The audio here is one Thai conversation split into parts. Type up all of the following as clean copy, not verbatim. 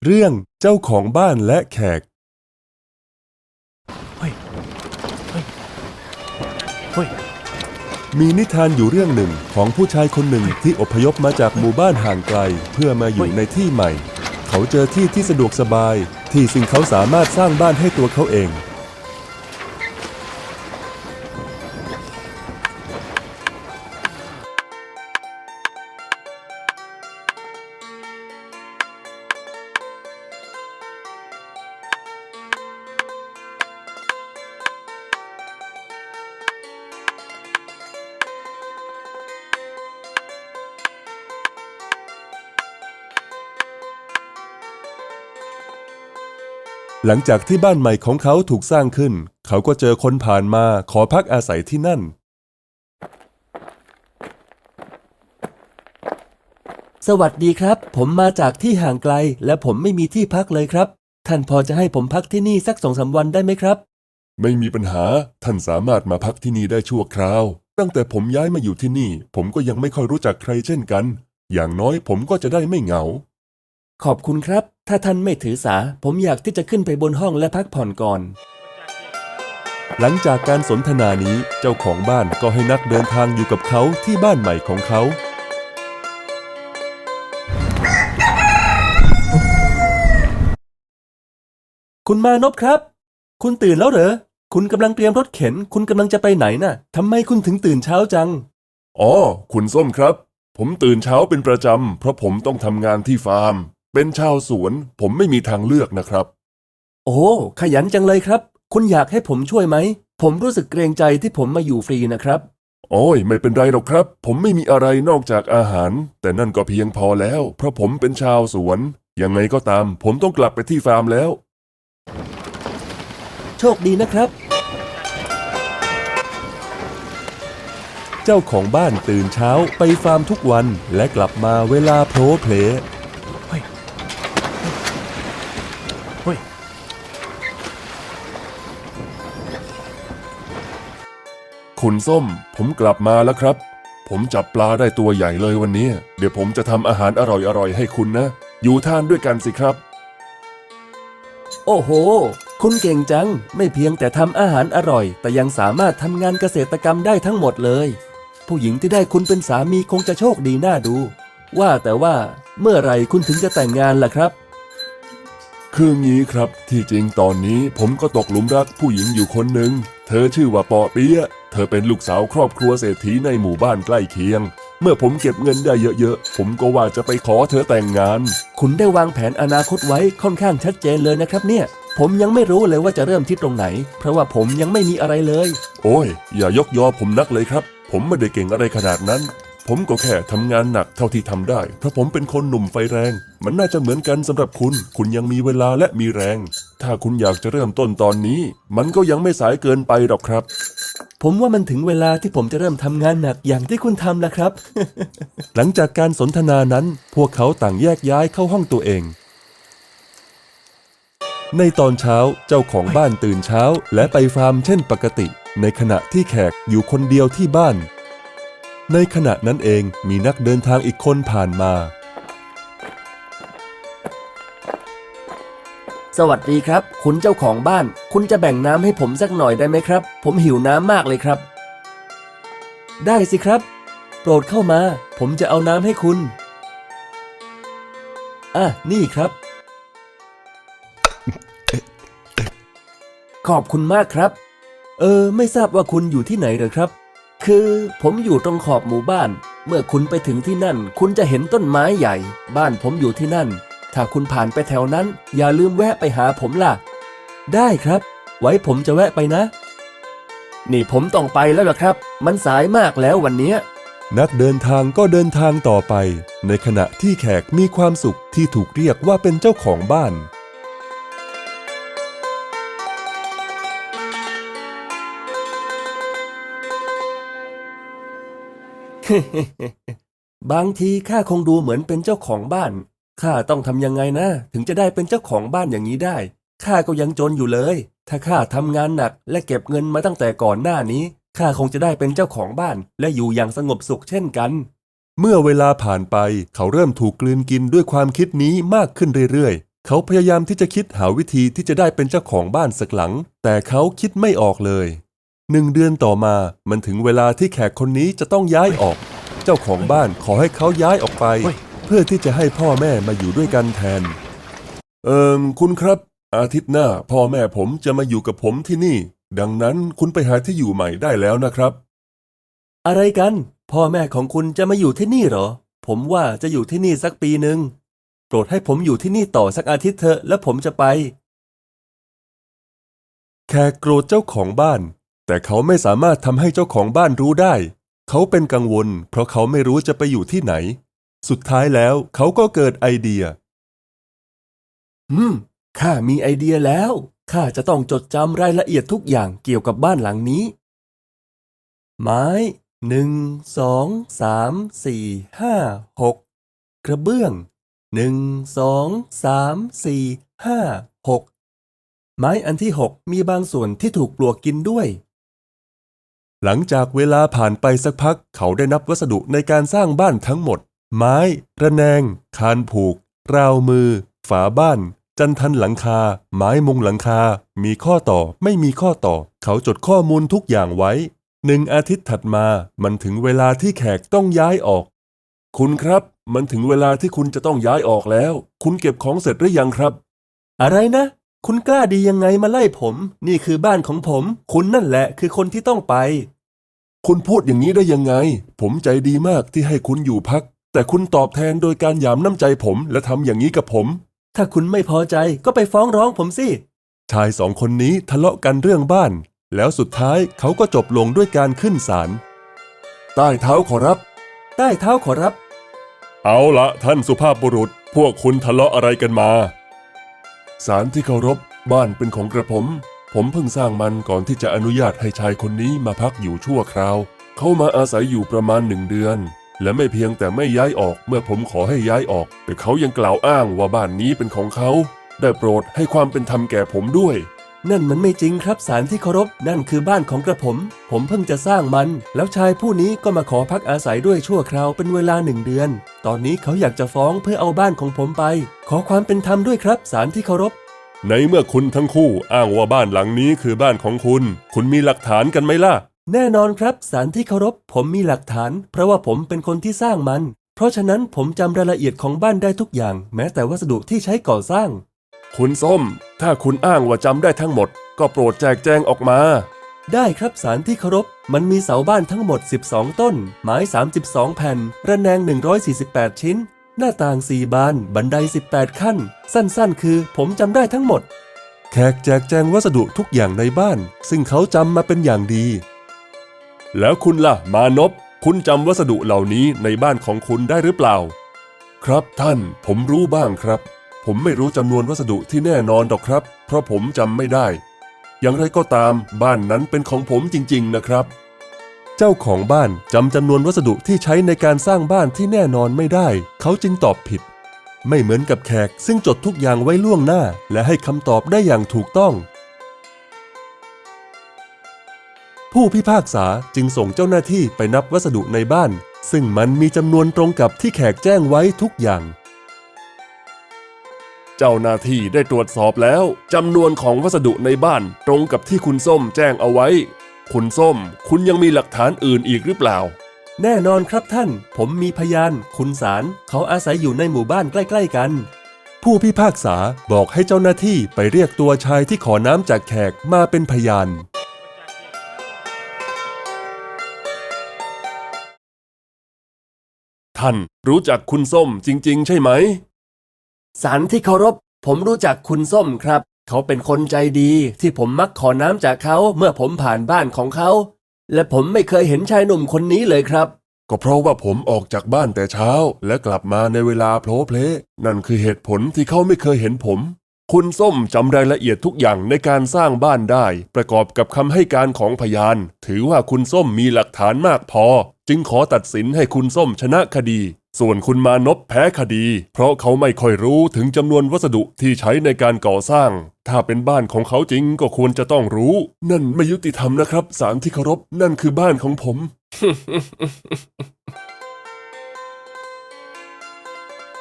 เรื่องเจ้าของบ้านและแขกเฮ้ยเฮ้ยเฮ้ยมีนิทานอยู่เรื่องหนึ่งของผู้ชายคนหนึ่งที่อพยพมาจากหมู่บ้านห่างไกลเพื่อมาอยู่ในที่ใหม่เขาเจอที่ที่สะดวกสบายที่ซึ่งเขาสามารถสร้างบ้านให้ตัวเขาเอง หลังจากที่บ้านใหม่ของเขาถูกสร้างขึ้นเขาก็เจอคนผ่านมาขอพักอาศัยที่นั่นสวัสดีครับผมมาจากที่ห่างไกลและผมไม่มีที่พักเลยครับท่านพอจะให้ผมพักที่นี่สัก2-3 วันได้ไหมครับไม่มีปัญหาท่านสามารถมาพักที่นี่ได้ชั่วคราวตั้งแต่ผมย้ายมาอยู่ที่นี่ผมก็ยังไม่ค่อยรู้จักใครเช่นกันอย่างน้อยผมก็จะได้ไม่เหงาขอบคุณครับถ้าท่านไม่ถือสาผมอยากที่จะขึ้นไปบนห้องและพักผ่อนก่อนหลังจากการสนทนานี้เจ้าของบ้านก็ให้นักเดินทางอยู่กับเขาที่บ้านใหม่ของเขาคุณมานพครับคุณตื่นแล้วเหรอคุณกำลังเตรียมรถเข็นคุณกำลังจะไปไหนน่ะทำไมคุณถึงตื่นเช้าจังอ๋อคุณส้มครับผมตื่นเช้าเป็นประจำเพราะผมต้องทำงานที่ฟาร์มเป็นชาวสวนผมไม่มีทางเลือกนะครับโอ้ขยันจังเลยครับคุณอยากให้ผมช่วยไหมผมรู้สึกเกรงใจที่ผมมาอยู่ฟรีนะครับโอ้ยไม่เป็นไรหรอกครับผมไม่มีอะไรนอกจากอาหารแต่นั่นก็เพียงพอแล้วเพราะผมเป็นชาวสวนยังไงก็ตามผมต้องกลับไปที่ฟาร์มแล้วโชคดีนะครับเจ้าของบ้านตื่นเช้าไปฟาร์มทุกวันและกลับมาเวลาโผล่เพลเฮ้ยเฮ้ยคุณส้มผมกลับมาแล้วครับผมจับปลาได้ตัวใหญ่เลยวันนี้เดี๋ยวผมจะทำอาหารอร่อยๆให้คุณนะอยู่ทานด้วยกันสิครับโอ้โหคุณเก่งจังไม่เพียงแต่ทำอาหารอร่อยแต่ยังสามารถทำงานเกษตรกรรมได้ทั้งหมดเลยผู้หญิงที่ได้คุณเป็นสามีคงจะโชคดีน่าดูว่าแต่ว่าเมื่อไหร่คุณถึงจะแต่งงานล่ะครับคืองี้ครับที่จริงตอนนี้ผมก็ตกหลุมรักผู้หญิงอยู่คนหนึ่งเธอชื่อว่าปอเปี๊ยะเธอเป็นลูกสาวครอบครัวเศรษฐีในหมู่บ้านใกล้เคียงเมื่อผมเก็บเงินได้เยอะๆผมก็ว่าจะไปขอเธอแต่งงานคุณได้วางแผนอนาคตไว้ค่อนข้างชัดเจนเลยนะครับเนี่ยผมยังไม่รู้เลยว่าจะเริ่มที่ตรงไหนเพราะว่าผมยังไม่มีอะไรเลยโอ้ยอย่ายกยอผมนักเลยครับผมไม่ได้เก่งอะไรขนาดนั้นผมก็แค่ทำงานหนักเท่าที่ทำได้เพราะผมเป็นคนหนุ่มไฟแรงมันน่าจะเหมือนกันสำหรับคุณยังมีเวลาและมีแรงถ้าคุณอยากจะเริ่มต้นตอนนี้มันก็ยังไม่สายเกินไปหรอกครับผมว่ามันถึงเวลาที่ผมจะเริ่มทำงานหนักอย่างที่คุณทำแล้วครับ หลังจากการสนทนานั้นพวกเขาต่างแยกย้ายเข้าห้องตัวเองในตอนเช้าเจ้าของบ้านตื่นเช้าและไปฟาร์มเช่นปกติในขณะที่แขกอยู่คนเดียวที่บ้านในขณะนั้นเองมีนักเดินทางอีกคนผ่านมาสวัสดีครับคุณเจ้าของบ้านคุณจะแบ่งน้ำให้ผมสักหน่อยได้ไหมครับผมหิวน้ำมากเลยครับได้สิครับโปรดเข้ามาผมจะเอาน้ำให้คุณนี่ครับขอบคุณมากครับไม่ทราบว่าคุณอยู่ที่ไหนเหรอครับคือผมอยู่ตรงขอบหมู่บ้านเมื่อคุณไปถึงที่นั่นคุณจะเห็นต้นไม้ใหญ่บ้านผมอยู่ที่นั่นถ้าคุณผ่านไปแถวนั้นอย่าลืมแวะไปหาผมล่ะได้ครับไว้ผมจะแวะไปนะนี่ผมต้องไปแล้วล่ะครับมันสายมากแล้ววันนี้นักเดินทางก็เดินทางต่อไปในขณะที่แขกมีความสุขที่ถูกเรียกว่าเป็นเจ้าของบ้าน บางทีข้าคงดูเหมือนเป็นเจ้าของบ้านข้าต้องทำยังไงนะถึงจะได้เป็นเจ้าของบ้านอย่างนี้ได้ข้าก็ยังจนอยู่เลยถ้าข้าทำงานหนักและเก็บเงินมาตั้งแต่ก่อนหน้านี้ข้าคงจะได้เป็นเจ้าของบ้านและอยู่อย่างสงบสุขเช่นกันเมื่อเวลาผ่านไปเขาเริ่มถูกกลืนกินด้วยความคิดนี้มากขึ้นเรื่อยๆ เขาพยายามที่จะคิดหาวิธีที่จะได้เป็นเจ้าของบ้านสักหลังแต่เขาคิดไม่ออกเลย1 เดือนต่อมามันถึงเวลาที่แขกคนนี้จะต้องย้ายออกเจ้าของบ้านขอให้เขาย้ายออกไปเพื่อที่จะให้พ่อแม่มาอยู่ด้วยกันแทนคุณครับอาทิตย์หน้าพ่อแม่ผมจะมาอยู่กับผมที่นี่ดังนั้นคุณไปหาที่อยู่ใหม่ได้แล้วนะครับอะไรกันพ่อแม่ของคุณจะมาอยู่ที่นี่เหรอผมว่าจะอยู่ที่นี่สักปีหนึ่งโปรดให้ผมอยู่ที่นี่ต่อสักอาทิตย์เถอะแล้วผมจะไปแขกโกรธเจ้าของบ้านแต่เขาไม่สามารถทำให้เจ้าของบ้านรู้ได้เขาเป็นกังวลเพราะเขาไม่รู้จะไปอยู่ที่ไหนสุดท้ายแล้วเขาก็เกิดไอเดียข้ามีไอเดียแล้วข้าจะต้องจดจำรายละเอียดทุกอย่างเกี่ยวกับบ้านหลังนี้ไม้1 2 3 4 5 6กระเบื้อง1 2 3 4 5 6ไม้อันที่6มีบางส่วนที่ถูกปลวกกินด้วยหลังจากเวลาผ่านไปสักพักเขาได้นับวัสดุในการสร้างบ้านทั้งหมดไม้ระแนงคานผูกราวมือฝาบ้านจันทันหลังคาไม้มุงหลังคามีข้อต่อไม่มีข้อต่อเขาจดข้อมูลทุกอย่างไว้1 อาทิตย์ถัดมามันถึงเวลาที่แขกต้องย้ายออกคุณครับมันถึงเวลาที่คุณจะต้องย้ายออกแล้วคุณเก็บของเสร็จหรือยังครับอะไรนะคุณกล้าดียังไงมาไล่ผมนี่คือบ้านของผมคุณนั่นแหละคือคนที่ต้องไปคุณพูดอย่างนี้ได้ยังไงผมใจดีมากที่ให้คุณอยู่พักแต่คุณตอบแทนโดยการหยามน้ำใจผมและทำอย่างนี้กับผมถ้าคุณไม่พอใจก็ไปฟ้องร้องผมสิชาย2 คนนี้ทะเลาะกันเรื่องบ้านแล้วสุดท้ายเขาก็จบลงด้วยการขึ้นศาลใต้เท้าขอรับใต้เท้าขอรับเอาละท่านสุภาพบุรุษพวกคุณทะเลาะอะไรกันมาศาลที่เคารพบ้านเป็นของกระผมเพิ่งสร้างมันก่อนที่จะอนุญาตให้ชายคนนี้มาพักอยู่ชั่วคราวเขามาอาศัยอยู่ประมาณ1 เดือนและไม่เพียงแต่ไม่ย้ายออกเมื่อผมขอให้ย้ายออกแต่เขายังกล่าวอ้างว่าบ้านนี้เป็นของเขาได้โปรดให้ความเป็นธรรมแก่ผมด้วยนั่นมันไม่จริงครับศาลที่เคารพนั่นคือบ้านของกระผมเพิ่งจะสร้างมันแล้วชายผู้นี้ก็มาขอพักอาศัยด้วยชั่วคราวเป็นเวลา1 เดือนตอนนี้เขาอยากจะฟ้องเพื่อเอาบ้านของผมไปขอความเป็นธรรมด้วยครับศาลที่เคารพในเมื่อคุณทั้งคู่อ้างว่าบ้านหลังนี้คือบ้านของคุณคุณมีหลักฐานกันไหมล่ะแน่นอนครับศาลที่เคารพผมมีหลักฐานเพราะว่าผมเป็นคนที่สร้างมันเพราะฉะนั้นผมจำรายละเอียดของบ้านได้ทุกอย่างแม้แต่วัสดุที่ใช้ก่อสร้างคุณส้มถ้าคุณอ้างว่าจำได้ทั้งหมดก็โปรดแจกแจงออกมาได้ครับศาลที่เคารพมันมีเสาบ้านทั้งหมด12 ต้นไม้32 แผ่นระแนง148 ชิ้นหน้าต่าง4 บานบันได18 ขั้นสั้นๆคือผมจำได้ทั้งหมดแขกแจกแจงวัสดุทุกอย่างในบ้านซึ่งเขาจำมาเป็นอย่างดีแล้วคุณล่ะมานพคุณจำวัสดุเหล่านี้ในบ้านของคุณได้หรือเปล่าครับท่านผมรู้บ้างครับผมไม่รู้จำนวนวัสดุที่แน่นอนหรอกครับเพราะผมจำไม่ได้อย่างไรก็ตามบ้านนั้นเป็นของผมจริงๆนะครับเจ้าของบ้านจำนวนวัสดุที่ใช้ในการสร้างบ้านที่แน่นอนไม่ได้เขาจึงตอบผิดไม่เหมือนกับแขกซึ่งจดทุกอย่างไว้ล่วงหน้าและให้คำตอบได้อย่างถูกต้องผู้พิพากษาจึงส่งเจ้าหน้าที่ไปนับวัสดุในบ้านซึ่งมันมีจำนวนตรงกับที่แขกแจ้งไว้ทุกอย่างเจ้าหน้าที่ได้ตรวจสอบแล้วจำนวนของวัสดุในบ้านตรงกับที่คุณส้มแจ้งเอาไว้คุณส้มคุณยังมีหลักฐานอื่นอีกหรือเปล่าแน่นอนครับท่านผมมีพยานคุณสารเขาอาศัยอยู่ในหมู่บ้านใกล้ๆกันผู้พิพากษาบอกให้เจ้าหน้าที่ไปเรียกตัวชายที่ขอน้ำจากแขกมาเป็นพยานท่านรู้จักคุณส้มจริงๆใช่ไหมศาลที่เคารพผมรู้จักคุณส้มครับเขาเป็นคนใจดีที่ผมมักขอน้ำจากเขาเมื่อผมผ่านบ้านของเขาและผมไม่เคยเห็นชายหนุ่มคนนี้เลยครับก็เพราะว่าผมออกจากบ้านแต่เช้าและกลับมาในเวลาโผล่เพลนั่นคือเหตุผลที่เขาไม่เคยเห็นผมคุณส้มจำรายละเอียดทุกอย่างในการสร้างบ้านได้ประกอบกับคำให้การของพยานถือว่าคุณส้มมีหลักฐานมากพอจึงขอตัดสินให้คุณส้มชนะคดีส่วนคุณมานพแพ้คดีเพราะเขาไม่ค่อยรู้ถึงจำนวนวัสดุที่ใช้ในการก่อสร้างถ้าเป็นบ้านของเขาจริงก็ควรจะต้องรู้นั่นไม่ยุติธรรมนะครับศาลที่เคารพนั่นคือบ้านของผม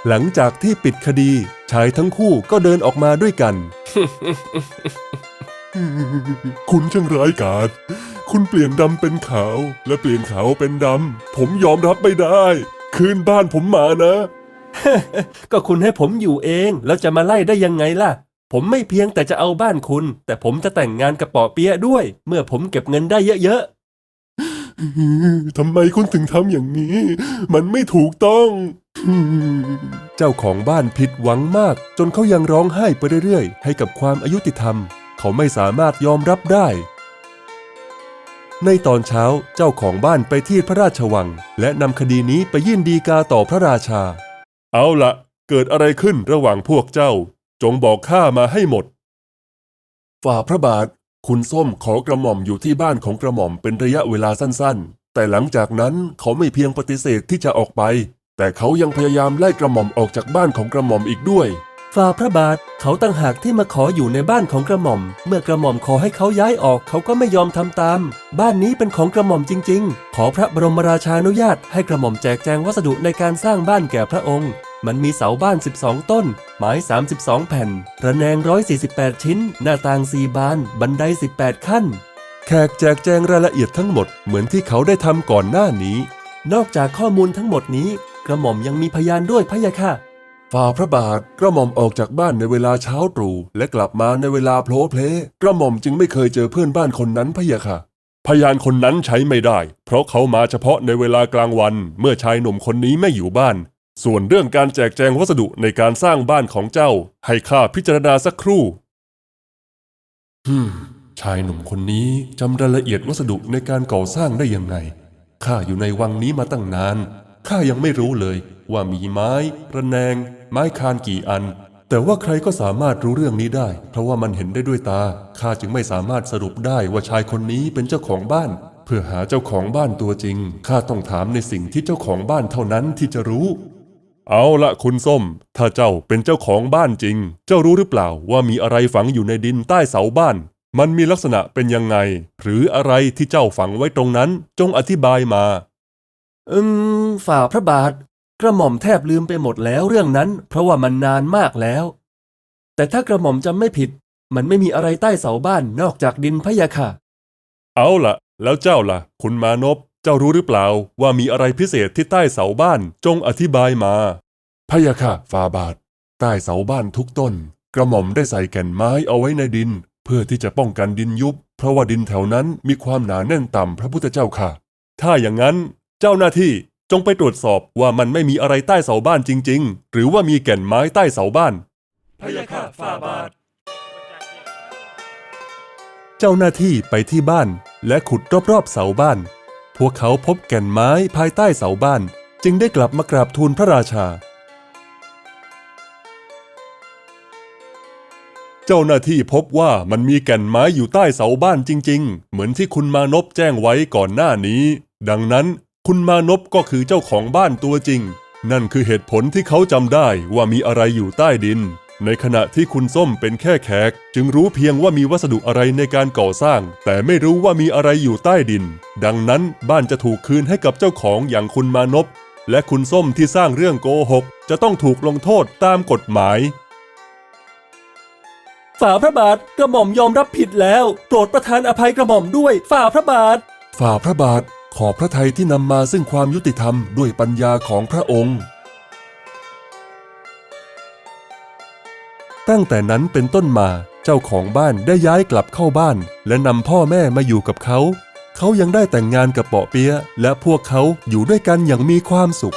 หลังจากที่ปิดคดีชายทั้งคู่ก็เดินออกมาด้วยกัน คุณช่างร้ายกาจคุณเปลี่ยนดำเป็นขาวและเปลี่ยนขาวเป็นดำผมยอมรับไม่ได้คืนบ้านผมมานะ ก็คุณให้ผมอยู่เองแล้วจะมาไล่ได้ยังไงล่ะ ผมไม่เพียงแต่จะเอาบ้านคุณ แต่ผมจะแต่งงานกับปอเปี๊ยะด้วย เมื่อผมเก็บเงินได้เยอะ ทำไมคุณถึงทำอย่างนี้ มันไม่ถูกต้อง เจ้าของบ้านผิดหวังมาก จนเขายังร้องไห้ไปเรื่อยๆให้กับความอายุติธรรม เขาไม่สามารถยอมรับได้ ในตอนเช้าเจ้าของบ้านไปที่พระราชวัง และนำคดีนี้ไปยื่นฎีกาต่อพระราชา เอาละเกิดอะไรขึ้นระหว่างพวกเจ้า จงบอกข้ามาให้หมด ฝ่าพระบาท คุณส้มขอกระหม่อมอยู่ที่บ้านของกระหม่อมเป็นระยะเวลาสั้นๆ แต่หลังจากนั้นเขาไม่เพียงปฏิเสธที่จะออกไป แต่เขายังพยายามไล่กระหม่อมออกจากบ้านของกระหม่อมอีกด้วย ๆ ฝ่าพระบาทเขาตั้งหากที่มาขออยู่ในบ้านของกระหม่อม เมื่อกระหม่อมขอให้เขาย้ายออกเขาก็ไม่ยอมทำตาม บ้านนี้เป็นของกระหม่อมจริงๆ ขอพระบรมราชานุญาตให้กระหม่อมแจกแจงวัสดุในการสร้างบ้านแก่พระองค์ มันมีเสาบ้าน12ต้นไม้32แผ่นระแนง148ชิ้นหน้าต่าง4บานบันได18ขั้นแขกแจกแจงรายละเอียดทั้งหมดเหมือนที่เขาได้ทำก่อนหน้านี้ นอกจากข้อมูลทั้งหมดนี้กระหม่อมยังมีพยานด้วยพะยะค่ะ ฝ่าพระบาทกระหม่อมออกจากบ้านในเวลาเช้าตรู่และกลับมาในเวลาโผล่เพลกระหม่อมจึงไม่เคยเจอเพื่อนบ้านคนนั้นพะยะค่ะ พยานคนนั้นใช้ไม่ได้ เพราะเขามาเฉพาะในเวลากลางวันเมื่อชายหนุ่มคนนี้ไม่อยู่บ้าน ส่วนเรื่องการแจกแจงวัสดุในการสร้างบ้านของเจ้าให้ข้าพิจารณาสักครู่ชายหนุ่มคนนี้จำรายละเอียดวัสดุในการก่อสร้างได้ยังไงข้าอยู่ในวังนี้มาตั้งนานข้ายังไม่รู้เลยว่ามีไม้ระแนงไม้คานกี่อันแต่ว่าใครก็สามารถรู้เรื่องนี้ได้เพราะว่ามันเห็นได้ด้วยตาข้าจึงไม่สามารถสรุปได้ว่าชายคนนี้เป็นเจ้าของบ้านเพื่อหาเจ้าของบ้านตัวจริงข้าต้องถามในสิ่งที่เจ้าของบ้านเท่านั้นที่จะรู้เอาละคุณส้มถ้าเจ้าเป็นเจ้าของบ้านจริงเจ้ารู้หรือเปล่าว่ามีอะไรฝังอยู่ในดินใต้เสาบ้านมันมีลักษณะเป็นยังไงหรืออะไรที่เจ้าฝังไว้ตรงนั้นจงอธิบายมาฝ่าพระบาทกระหม่อมแทบลืมไปหมดแล้วเรื่องนั้นเพราะว่ามันนานมากแล้วแต่ถ้ากระหม่อมจำไม่ผิดมันไม่มีอะไรใต้เสาบ้านนอกจากดินพะยะค่ะเอาล่ะแล้วเจ้าล่ะคุณมานพเจ้ารู้หรือเปล่าว่ามีอะไรพิเศษที่ใต้เสาบ้านจงอธิบายมาพะยะค่ะฝ่าบาทใต้เสาบ้านทุกต้นกระหม่อมได้ใส่แก่นไม้เอาไว้ในดินเพื่อที่จะป้องกันดินยุบเพราะว่าดินแถวนั้นมีความหนาแน่นต่ำพระพุทธเจ้าค่ะถ้าอย่างนั้นเจ้าหน้าที่จงไปตรวจสอบว่ามันไม่มีอะไรใต้เสาบ้านจริงๆหรือว่ามีแก่นไม้ใต้เสาบ้านพะยะค่ะฝ่าบาทเจ้าหน้าที่ไปที่บ้านและขุดรอบๆเสาบ้านพวกเขาพบแก่นไม้ภายใต้เสาบ้านจึงได้กลับมากราบทูลพระราชาเจ้าหน้าที่พบว่ามันมีแก่นไม้อยู่ใต้เสาบ้านจริงๆเหมือนที่คุณมานพแจ้งไว้ก่อนหน้านี้ดังนั้นคุณมานพก็คือเจ้าของบ้านตัวจริงนั่นคือเหตุผลที่เขาจำได้ว่ามีอะไรอยู่ใต้ดินในขณะที่คุณส้มเป็นแค่แขกจึงรู้เพียงว่ามีวัสดุอะไรในการก่อสร้างแต่ไม่รู้ว่ามีอะไรอยู่ใต้ดินดังนั้นบ้านจะถูกคืนให้กับเจ้าของอย่างคุณมานพและคุณส้มที่สร้างเรื่องโกหกจะต้องถูกลงโทษตามกฎหมายฝ่าพระบาทกระหม่อมยอมรับผิดแล้วโปรดประทานอภัยกระหม่อมด้วยฝ่าพระบาทฝ่าพระบาทขอพระทัยที่นำมาซึ่งความยุติธรรมด้วยปัญญาของพระองค์ตั้งแต่นั้นเป็นต้นมาเจ้าของบ้านได้ย้ายกลับเข้าบ้านและนำพ่อแม่มาอยู่กับเขายังได้แต่งงานกับเปาะเปี๊ยะและพวกเขาอยู่ด้วยกันอย่างมีความสุข